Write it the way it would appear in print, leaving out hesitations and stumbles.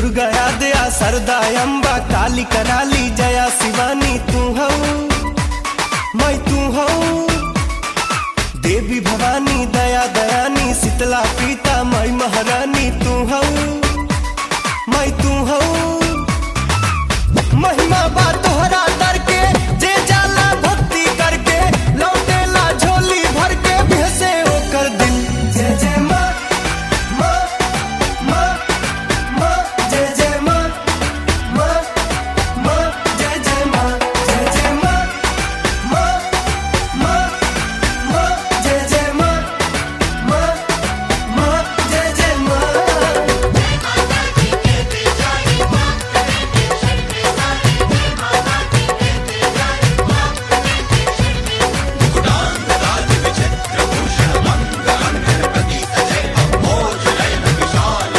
दुर्गा दया सरदा अम्बा काली कराली जया शिवानी तू हऊ मैं तू हऊ देवी भवानी दया दयानी शीतला पीता मैं महारानी तू हऊ मैं